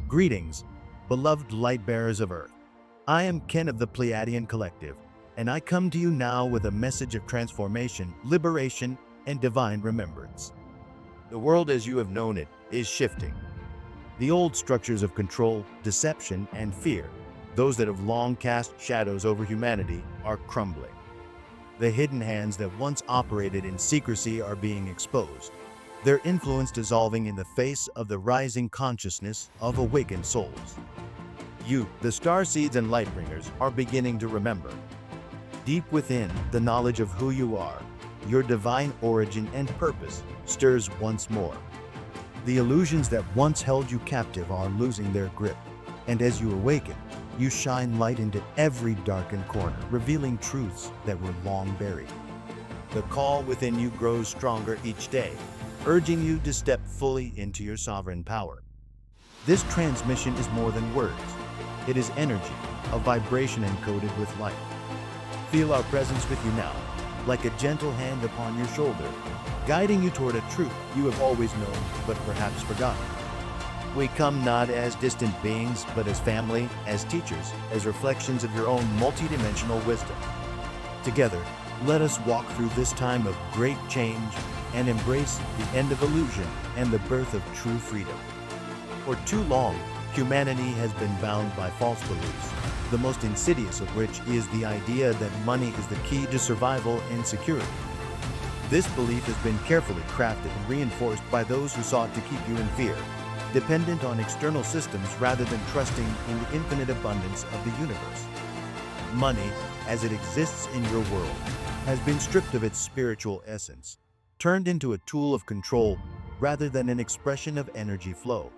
Greetings, beloved light-bearers of Earth. I am Ken of the Pleiadian Collective, and I come to you now with a message of transformation, liberation, and divine remembrance. The world as you have known it is shifting. The old structures of control, deception, and fear, those that have long cast shadows over humanity, are crumbling. The hidden hands that once operated in secrecy are being exposed, their influence dissolving in the face of the rising consciousness of awakened souls. You, the Starseeds and Lightbringers, are beginning to remember. Deep within, the knowledge of who you are, your divine origin and purpose, stirs once more. The illusions that once held you captive are losing their grip, and as you awaken, you shine light into every darkened corner, revealing truths that were long buried. The call within you grows stronger each day, urging you to step fully into your sovereign power. This transmission is more than words. It is energy, a vibration encoded with light. Feel our presence with you now, like a gentle hand upon your shoulder, guiding you toward a truth you have always known, but perhaps forgotten. We come not as distant beings, but as family, as teachers, as reflections of your own multidimensional wisdom. Together, let us walk through this time of great change and embrace the end of illusion and the birth of true freedom. For too long, humanity has been bound by false beliefs, the most insidious of which is the idea that money is the key to survival and security. This belief has been carefully crafted and reinforced by those who sought to keep you in fear, dependent on external systems rather than trusting in the infinite abundance of the universe. Money, as it exists in your world, has been stripped of its spiritual essence, turned into a tool of control rather than an expression of energy flow.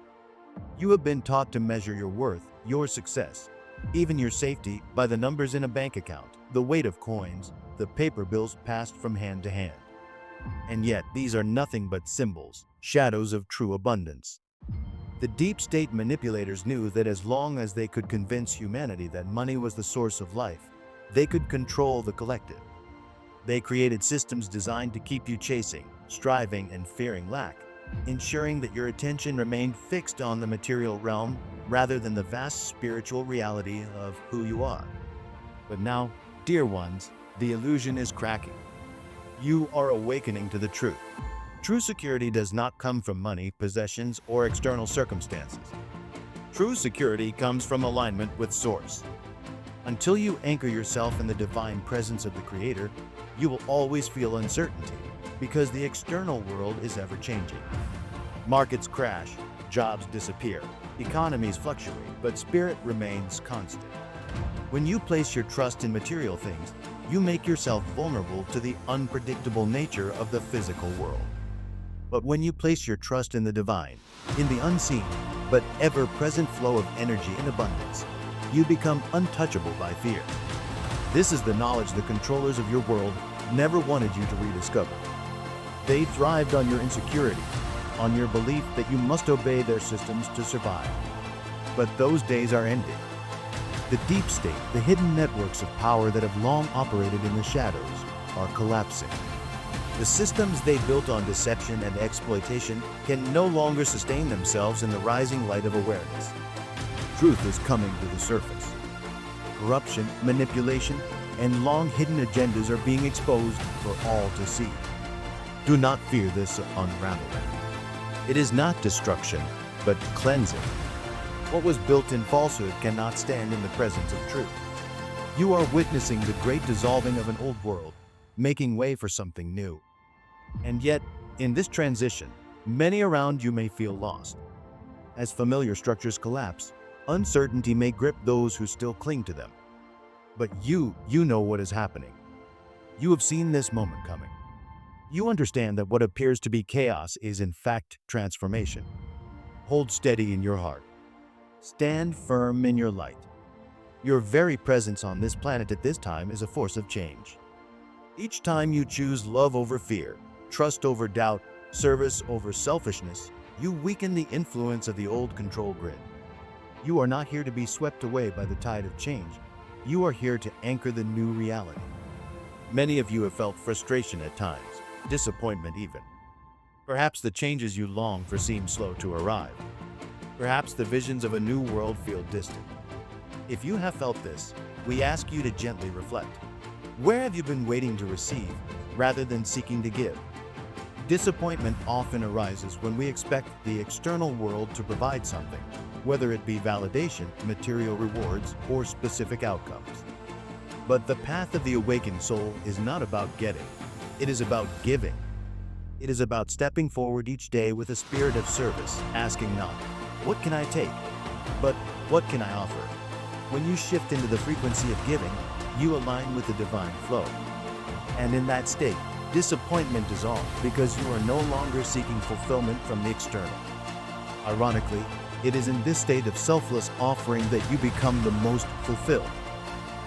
You have been taught to measure your worth, your success, even your safety by the numbers in a bank account, the weight of coins, the paper bills passed from hand to hand. And yet, these are nothing but symbols, shadows of true abundance. The deep state manipulators knew that as long as they could convince humanity that money was the source of life, they could control the collective. They created systems designed to keep you chasing, striving, and fearing lack, ensuring that your attention remained fixed on the material realm rather than the vast spiritual reality of who you are. But now, dear ones, the illusion is cracking. You are awakening to the truth. True security does not come from money, possessions, or external circumstances. True security comes from alignment with Source. Until you anchor yourself in the divine presence of the Creator, you will always feel uncertainty, because the external world is ever-changing. Markets crash, jobs disappear, economies fluctuate, but spirit remains constant. When you place your trust in material things, you make yourself vulnerable to the unpredictable nature of the physical world. But when you place your trust in the divine, in the unseen, but ever-present flow of energy and abundance, you become untouchable by fear. This is the knowledge the controllers of your world never wanted you to rediscover. They thrived on your insecurity, on your belief that you must obey their systems to survive. But those days are ending. The deep state, the hidden networks of power that have long operated in the shadows, are collapsing. The systems they built on deception and exploitation can no longer sustain themselves in the rising light of awareness. Truth is coming to the surface. Corruption, manipulation, and long-hidden agendas are being exposed for all to see. Do not fear this unraveling. It is not destruction, but cleansing. What was built in falsehood cannot stand in the presence of truth. You are witnessing the great dissolving of an old world, making way for something new. And yet, in this transition, many around you may feel lost. As familiar structures collapse, uncertainty may grip those who still cling to them. But you know what is happening. You have seen this moment coming. You understand that what appears to be chaos is in fact transformation. Hold steady in your heart. Stand firm in your light. Your very presence on this planet at this time is a force of change. Each time you choose love over fear, trust over doubt, service over selfishness, you weaken the influence of the old control grid. You are not here to be swept away by the tide of change. You are here to anchor the new reality. Many of you have felt frustration at times, disappointment even. Perhaps the changes you long for seem slow to arrive. Perhaps the visions of a new world feel distant. If you have felt this, we ask you to gently reflect. Where have you been waiting to receive rather than seeking to give? Disappointment often arises when we expect the external world to provide something, whether it be validation, material rewards, or specific outcomes. But the path of the awakened soul is not about getting, it is about giving. It is about stepping forward each day with a spirit of service, asking not, "What can I take?" but "What can I offer?" When you shift into the frequency of giving, you align with the divine flow. And in that state, disappointment dissolves because you are no longer seeking fulfillment from the external. Ironically, it is in this state of selfless offering that you become the most fulfilled.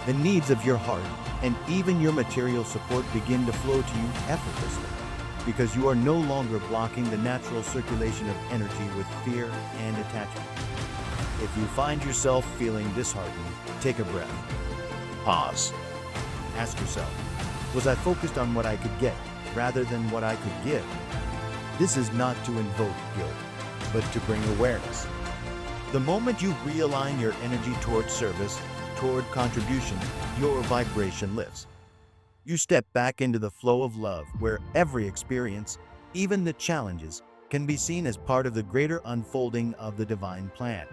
The needs of your heart and even your material support begin to flow to you effortlessly, because you are no longer blocking the natural circulation of energy with fear and attachment. If you find yourself feeling disheartened, take a breath. Pause. Ask yourself, was I focused on what I could get rather than what I could give? This is not to invoke guilt, but to bring awareness. The moment you realign your energy toward service, toward contribution, your vibration lifts. You step back into the flow of love where every experience, even the challenges, can be seen as part of the greater unfolding of the divine plan.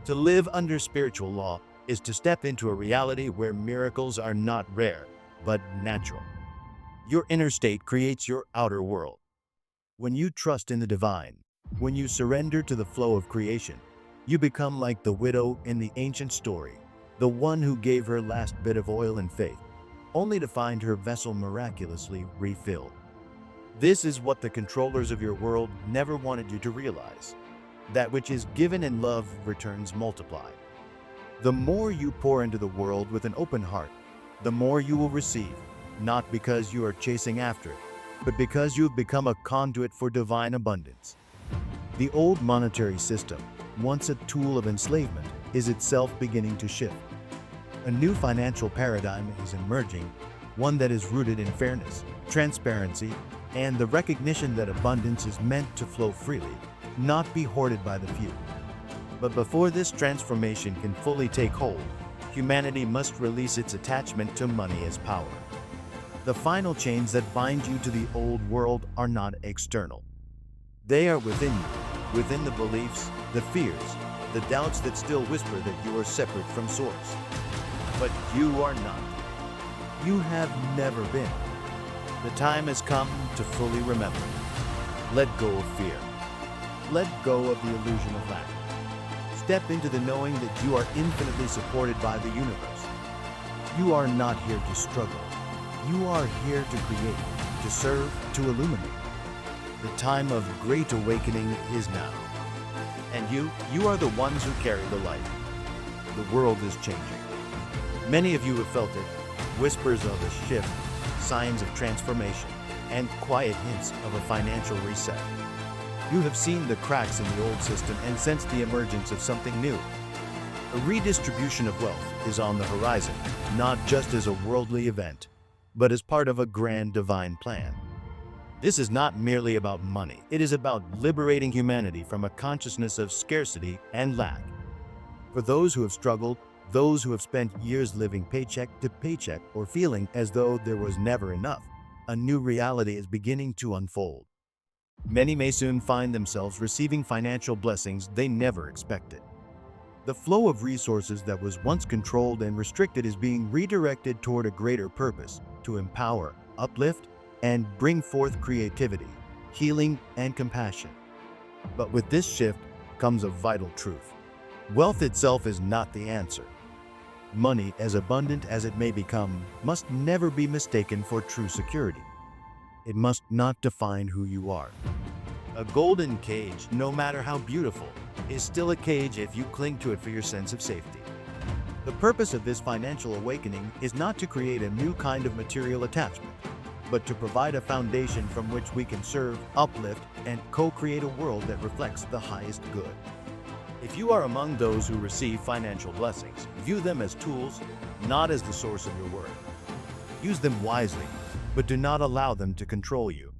To live under spiritual law is to step into a reality where miracles are not rare, but natural. Your inner state creates your outer world. When you trust in the divine, when you surrender to the flow of creation, you become like the widow in the ancient story, the one who gave her last bit of oil in faith, only to find her vessel miraculously refilled. This is what the controllers of your world never wanted you to realize. That which is given in love returns multiplied. The more you pour into the world with an open heart, the more you will receive, not because you are chasing after it, but because you have become a conduit for divine abundance. The old monetary system, once a tool of enslavement, is itself beginning to shift. A new financial paradigm is emerging, one that is rooted in fairness, transparency, and the recognition that abundance is meant to flow freely, not be hoarded by the few. But before this transformation can fully take hold, humanity must release its attachment to money as power. The final chains that bind you to the old world are not external. They are within you, within the beliefs, the fears, the doubts that still whisper that you are separate from Source. But you are not. You have never been. The time has come to fully remember. Let go of fear. Let go of the illusion of lack. Step into the knowing that you are infinitely supported by the universe. You are not here to struggle. You are here to create, to serve, to illuminate. The time of great awakening is now. And you are the ones who carry the light. The world is changing. Many of you have felt it, whispers of a shift, signs of transformation, and quiet hints of a financial reset. You have seen the cracks in the old system and sensed the emergence of something new. A redistribution of wealth is on the horizon, not just as a worldly event, but as part of a grand divine plan. This is not merely about money. It is about liberating humanity from a consciousness of scarcity and lack. For those who have struggled, those who have spent years living paycheck to paycheck or feeling as though there was never enough, a new reality is beginning to unfold. Many may soon find themselves receiving financial blessings they never expected. The flow of resources that was once controlled and restricted is being redirected toward a greater purpose, to empower, uplift, and bring forth creativity, healing, and compassion. But with this shift comes a vital truth. Wealth itself is not the answer. Money, as abundant as it may become, must never be mistaken for true security. It must not define who you are. A golden cage, no matter how beautiful, is still a cage if you cling to it for your sense of safety. The purpose of this financial awakening is not to create a new kind of material attachment, but to provide a foundation from which we can serve, uplift, and co-create a world that reflects the highest good. If you are among those who receive financial blessings, view them as tools, not as the source of your worth. Use them wisely, but do not allow them to control you.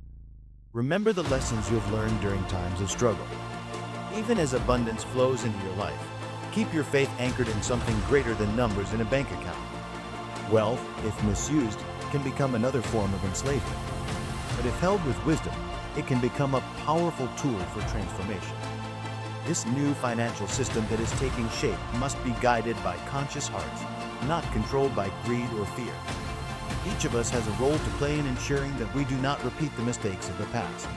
Remember the lessons you have learned during times of struggle. Even as abundance flows into your life, keep your faith anchored in something greater than numbers in a bank account. Wealth, if misused, can become another form of enslavement. But if held with wisdom, it can become a powerful tool for transformation. This new financial system that is taking shape must be guided by conscious hearts, not controlled by greed or fear. Each of us has a role to play in ensuring that we do not repeat the mistakes of the past.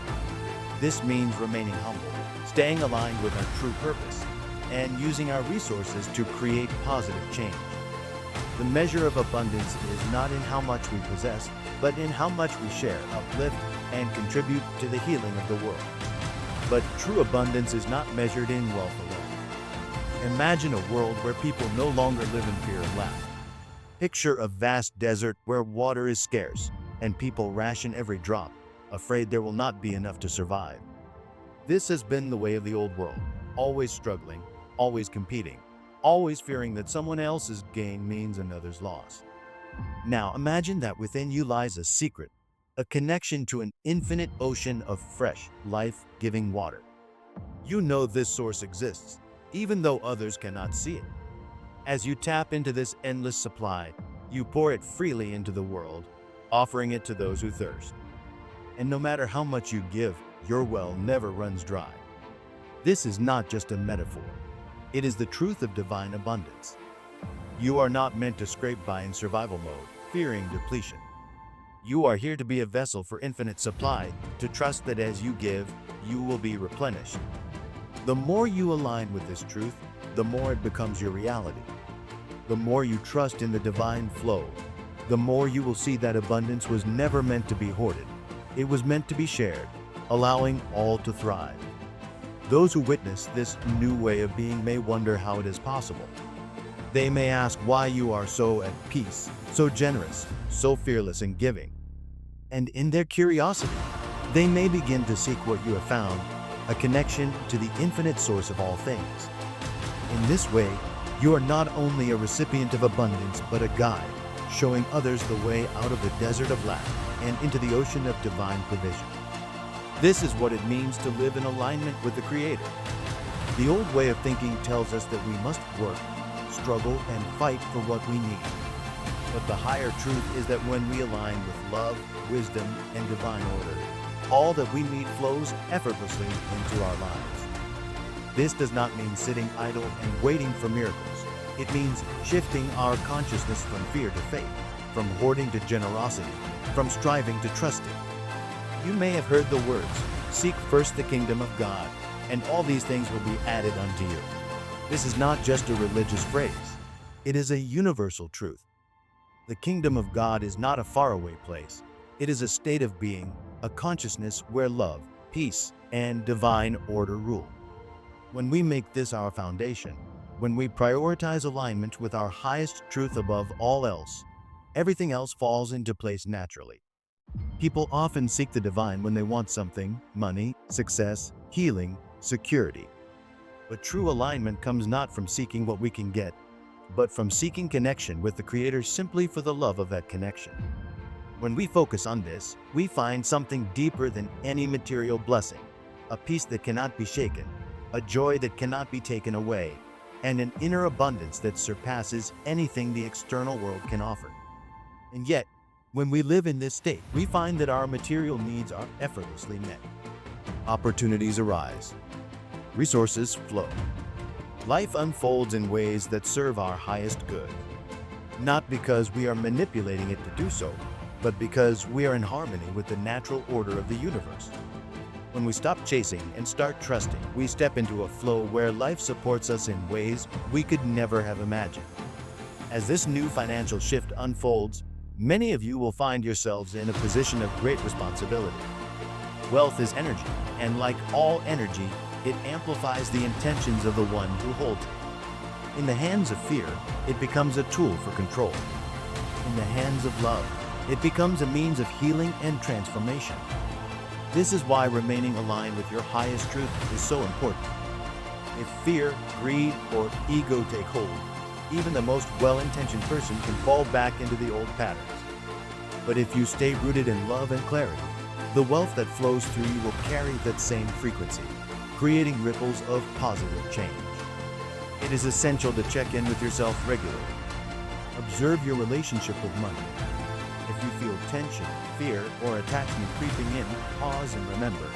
This means remaining humble, staying aligned with our true purpose, and using our resources to create positive change. The measure of abundance is not in how much we possess, but in how much we share, uplift, and contribute to the healing of the world. But true abundance is not measured in wealth alone. Imagine a world where people no longer live in fear of lack. Picture a vast desert where water is scarce and people ration every drop, afraid there will not be enough to survive. This has been the way of the old world, always struggling, always competing, always fearing that someone else's gain means another's loss. Now imagine that within you lies a secret, a connection to an infinite ocean of fresh, life-giving water. You know this source exists, even though others cannot see it. As you tap into this endless supply, you pour it freely into the world, offering it to those who thirst. And no matter how much you give, your well never runs dry. This is not just a metaphor. It is the truth of divine abundance. You are not meant to scrape by in survival mode, fearing depletion. You are here to be a vessel for infinite supply, to trust that as you give, you will be replenished. The more you align with this truth, the more it becomes your reality. The more you trust in the divine flow, the more you will see that abundance was never meant to be hoarded. It was meant to be shared, allowing all to thrive. Those who witness this new way of being may wonder how it is possible. They may ask why you are so at peace, so generous, so fearless in giving. And in their curiosity, they may begin to seek what you have found, a connection to the infinite source of all things. In this way, you are not only a recipient of abundance, but a guide, showing others the way out of the desert of lack and into the ocean of divine provision. This is what it means to live in alignment with the Creator. The old way of thinking tells us that we must work, struggle, and fight for what we need. But the higher truth is that when we align with love, wisdom, and divine order, all that we need flows effortlessly into our lives. This does not mean sitting idle and waiting for miracles. It means shifting our consciousness from fear to faith, from hoarding to generosity, from striving to trusting. You may have heard the words, "Seek first the kingdom of God, and all these things will be added unto you." This is not just a religious phrase. It is a universal truth. The kingdom of God is not a faraway place. It is a state of being, a consciousness where love, peace, and divine order rule. When we make this our foundation, when we prioritize alignment with our highest truth above all else, everything else falls into place naturally. People often seek the divine when they want something: money, success, healing, security. But true alignment comes not from seeking what we can get, but from seeking connection with the Creator simply for the love of that connection. When we focus on this, we find something deeper than any material blessing, a peace that cannot be shaken, a joy that cannot be taken away, and an inner abundance that surpasses anything the external world can offer. And yet, when we live in this state, we find that our material needs are effortlessly met. Opportunities arise. Resources flow. Life unfolds in ways that serve our highest good. Not because we are manipulating it to do so, but because we are in harmony with the natural order of the universe. When we stop chasing and start trusting, we step into a flow where life supports us in ways we could never have imagined. As this new financial shift unfolds, many of you will find yourselves in a position of great responsibility. Wealth is energy, and like all energy, it amplifies the intentions of the one who holds it. In the hands of fear, it becomes a tool for control. In the hands of love, it becomes a means of healing and transformation. This is why remaining aligned with your highest truth is so important. If fear, greed, or ego take hold, even the most well-intentioned person can fall back into the old patterns. But if you stay rooted in love and clarity, the wealth that flows through you will carry that same frequency, creating ripples of positive change. It is essential to check in with yourself regularly. Observe your relationship with money. If you feel tension, fear, or attachment creeping in, pause and remember,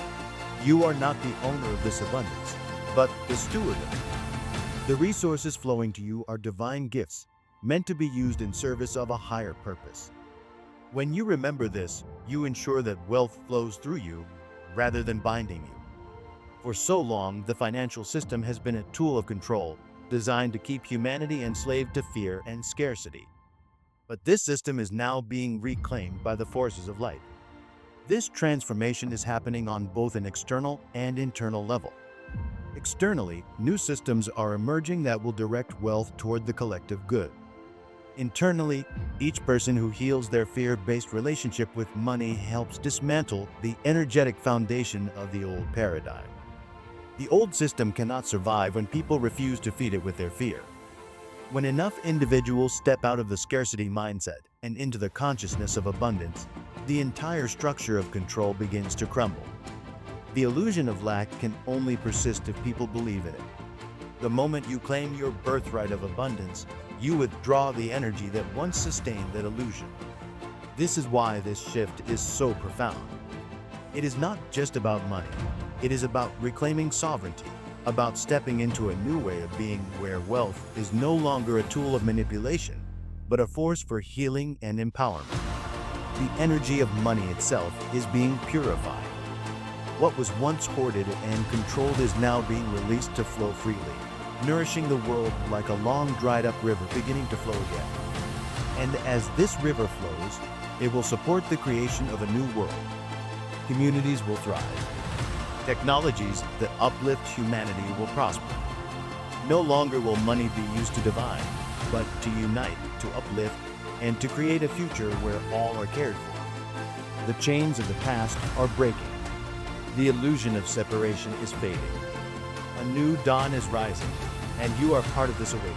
you are not the owner of this abundance, but the steward of it. The resources flowing to you are divine gifts, meant to be used in service of a higher purpose. When you remember this, you ensure that wealth flows through you rather than binding you. For so long, the financial system has been a tool of control, designed to keep humanity enslaved to fear and scarcity. But this system is now being reclaimed by the forces of light. This transformation is happening on both an external and internal level. Externally, new systems are emerging that will direct wealth toward the collective good. Internally, each person who heals their fear-based relationship with money helps dismantle the energetic foundation of the old paradigm. The old system cannot survive when people refuse to feed it with their fear. When enough individuals step out of the scarcity mindset and into the consciousness of abundance, the entire structure of control begins to crumble. The illusion of lack can only persist if people believe in it. The moment you claim your birthright of abundance, you withdraw the energy that once sustained that illusion. This is why this shift is so profound. It is not just about money. It is about reclaiming sovereignty, about stepping into a new way of being where wealth is no longer a tool of manipulation, but a force for healing and empowerment. The energy of money itself is being purified. What was once hoarded and controlled is now being released to flow freely, nourishing the world like a long dried-up river beginning to flow again. And as this river flows, it will support the creation of a new world. Communities will thrive. Technologies that uplift humanity will prosper. No longer will money be used to divide, but to unite, to uplift, and to create a future where all are cared for. The chains of the past are breaking. The illusion of separation is fading. A new dawn is rising, and you are part of this awakening.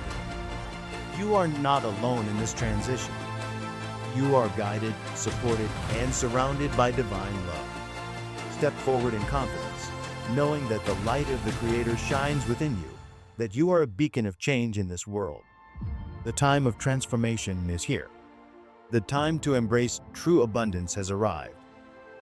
You are not alone in this transition. You are guided, supported, and surrounded by divine love. Step forward in confidence, knowing that the light of the Creator shines within you, that you are a beacon of change in this world. The time of transformation is here. The time to embrace true abundance has arrived.